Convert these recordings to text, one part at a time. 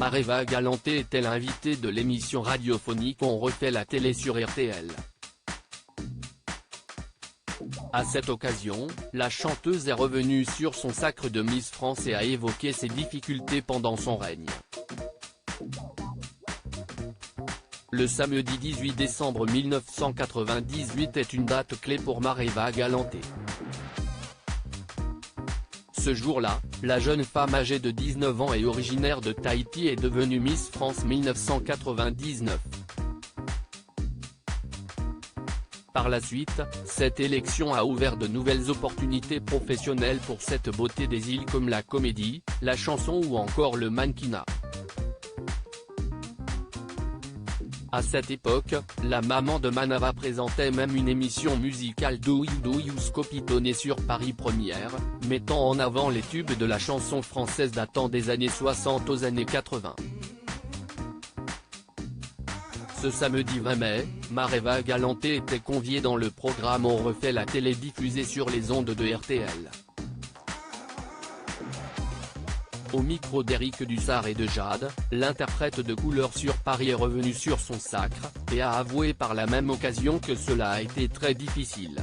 Maréva Galanté est-elle invitée de l'émission radiophonique On refait la télé sur RTL. À cette occasion, la chanteuse est revenue sur son sacre de Miss France et a évoqué ses difficultés pendant son règne. Le samedi 18 décembre 1998 est une date clé pour Maréva Galanté. Ce jour-là, la jeune femme âgée de 19 ans et originaire de Tahiti est devenue Miss France 1999. Par la suite, cette élection a ouvert de nouvelles opportunités professionnelles pour cette beauté des îles comme la comédie, la chanson ou encore le mannequinat. À cette époque, la maman de Manava présentait même une émission musicale Do You Scopitone sur Paris Première, mettant en avant les tubes de la chanson française datant des années 60 aux années 80. Ce samedi 20 mai, Maréva Galanté était conviée dans le programme On refait la télé diffusé sur les ondes de RTL. Au micro d'Éric Dussart et de Jade, l'interprète de Couleur sur Paris est revenu sur son sacre, et a avoué par la même occasion que cela a été très difficile.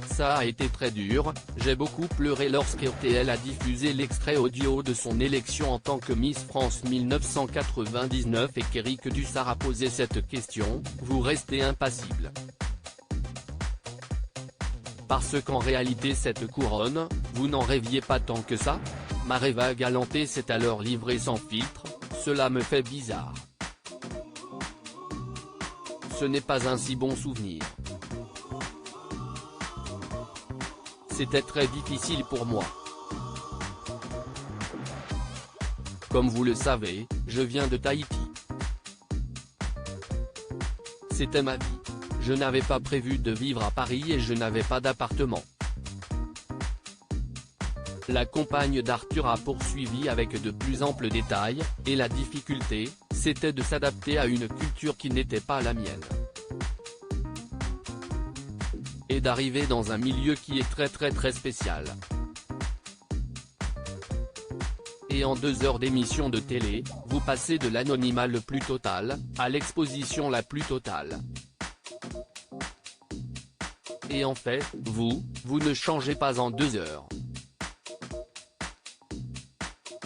Ça a été très dur, j'ai beaucoup pleuré lorsqu'RTL a diffusé l'extrait audio de son élection en tant que Miss France 1999 et qu'Éric Dussart a posé cette question, vous restez impassible. Parce qu'en réalité cette couronne, vous n'en rêviez pas tant que ça ? Maréva Galanté s'est alors livrée sans filtre, cela me fait bizarre. Ce n'est pas un si bon souvenir. C'était très difficile pour moi. Comme vous le savez, je viens de Tahiti. C'était ma vie. Je n'avais pas prévu de vivre à Paris et je n'avais pas d'appartement. La compagne d'Arthur a poursuivi avec de plus amples détails, et la difficulté, c'était de s'adapter à une culture qui n'était pas la mienne. Et d'arriver dans un milieu qui est très spécial. Et en 2 heures d'émission de télé, vous passez de l'anonymat le plus total, à l'exposition la plus totale. Et en fait, vous ne changez pas en 2 heures.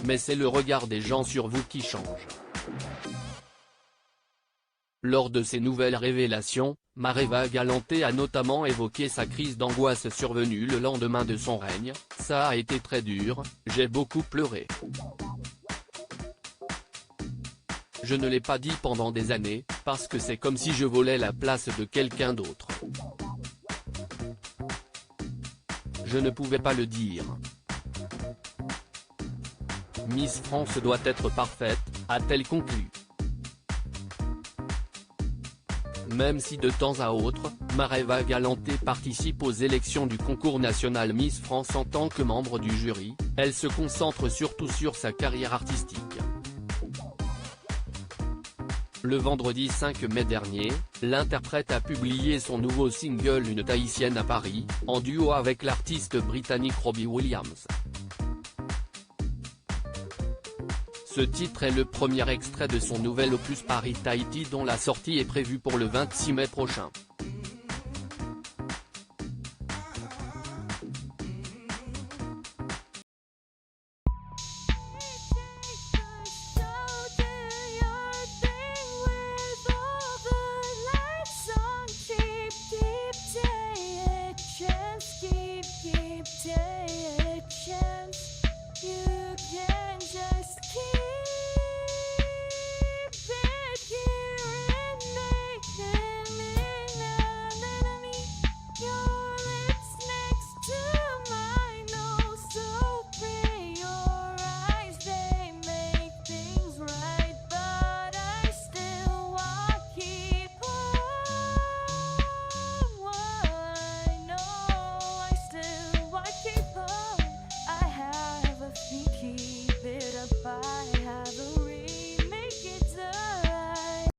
Mais c'est le regard des gens sur vous qui change. Lors de ces nouvelles révélations, Maréva Galanté a notamment évoqué sa crise d'angoisse survenue le lendemain de son règne, ça a été très dur, j'ai beaucoup pleuré. Je ne l'ai pas dit pendant des années, parce que c'est comme si je volais la place de quelqu'un d'autre. Je ne pouvais pas le dire. Miss France doit être parfaite, a-t-elle conclu. Même si de temps à autre, Maréva Galanté participe aux élections du concours national Miss France en tant que membre du jury, elle se concentre surtout sur sa carrière artistique. Le vendredi 5 mai dernier, l'interprète a publié son nouveau single Une Tahitienne à Paris, en duo avec l'artiste britannique Robbie Williams. Ce titre est le premier extrait de son nouvel opus Paris Tahiti dont la sortie est prévue pour le 26 mai prochain.